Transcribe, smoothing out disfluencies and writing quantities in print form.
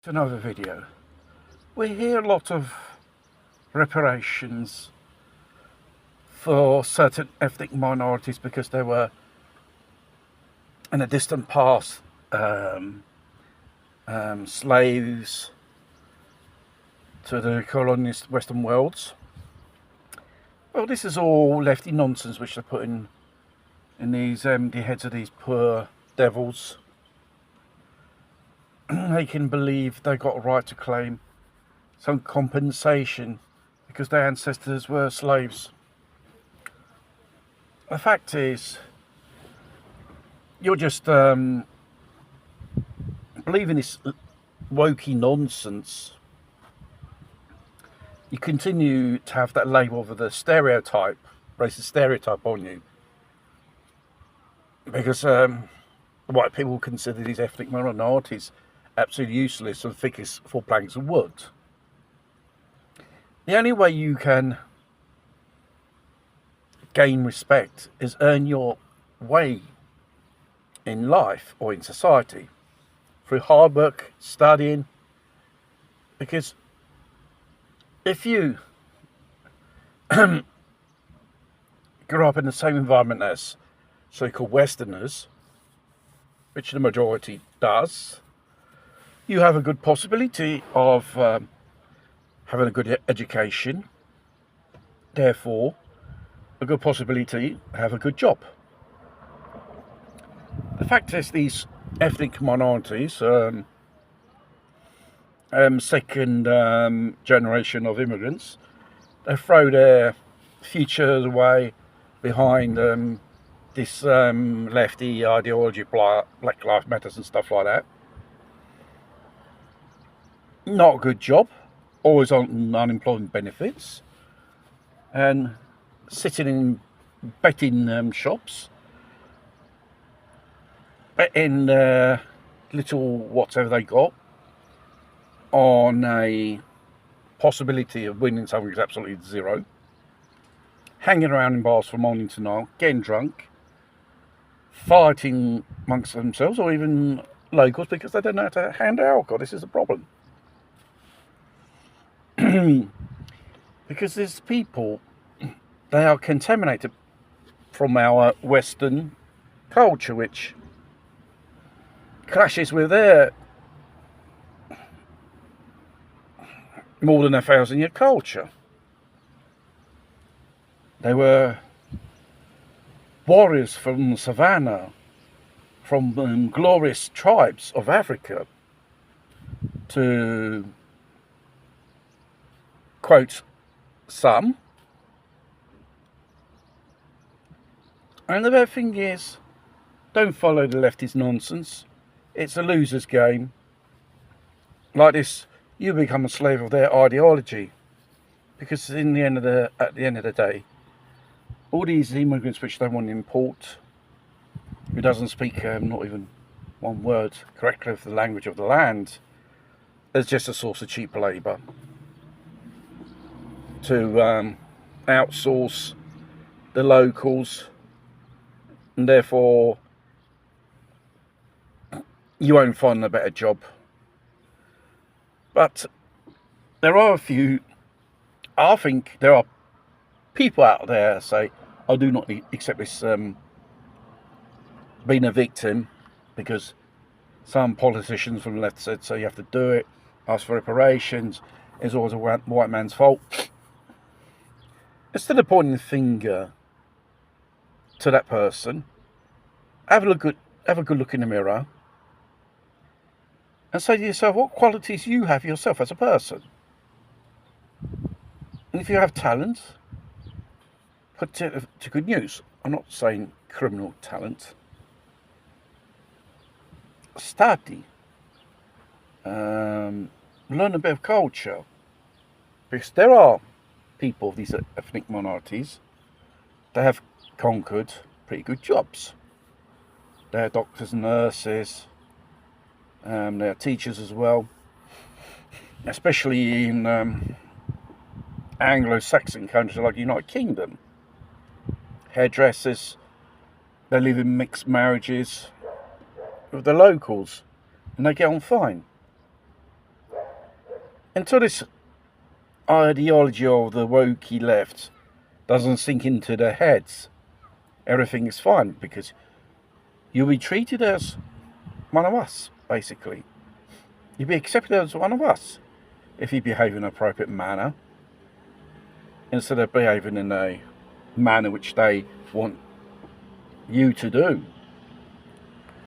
Another video. We hear a lot of reparations for certain ethnic minorities because they were in a distant past slaves to the colonist Western worlds. Well, this is all lefty nonsense which they're putting in these empty heads of these poor devils. They can believe they got a right to claim some compensation because their ancestors were slaves. The fact is, you're just believing this wokey nonsense. You continue to have that label of the stereotype, racist stereotype on you, because white people consider these ethnic minorities absolutely useless and thick as 4 planks of wood. The only way you can gain respect is earn your way in life or in society through hard work, studying, because if you grow up in the same environment as so-called Westerners, which the majority does, you have a good possibility of having a good education, therefore a good possibility to have a good job. The fact is, these ethnic minorities, second generation of immigrants, they throw their futures away behind this lefty ideology, Black Lives Matter and stuff like that. Not a good job, always on unemployment benefits, and sitting in betting shops, betting little whatever they got on a possibility of winning something that's absolutely zero, hanging around in bars from morning to night, getting drunk, fighting amongst themselves or even locals because they don't know how to handle alcohol. This is the problem. Because these people, they are contaminated from our Western culture, which clashes with their more than 1,000-year culture. They were warriors from the savannah, from glorious tribes of Africa, to quote some. And the bad thing is, don't follow the leftist nonsense. It's a loser's game. Like this, you become a slave of their ideology, because at the end of the day, all these immigrants which they want to import, who doesn't speak not even one word correctly of the language of the land, is just a source of cheap labour to outsource the locals, and therefore you won't find a better job. But there are a few, I think there are people out there that say, I do not accept this being a victim, because some politicians from the left said, so you have to do it, ask for reparations, it's always a white man's fault. Instead of pointing the finger to that person, have a good look in the mirror and say to yourself what qualities you have yourself as a person. And if you have talent, put it to good use. I'm not saying criminal talent. Study. Learn a bit of culture. Because there are people of these ethnic minorities that have conquered pretty good jobs. They're doctors and nurses. They're teachers as well, especially in Anglo-Saxon countries like the United Kingdom. Hairdressers, they live in mixed marriages with the locals, and they get on fine. until this ideology of the wokey left doesn't sink into their heads, everything is fine, because you'll be treated as one of us, basically. You'll be accepted as one of us if you behave in an appropriate manner, instead of behaving in a manner which they want you to do.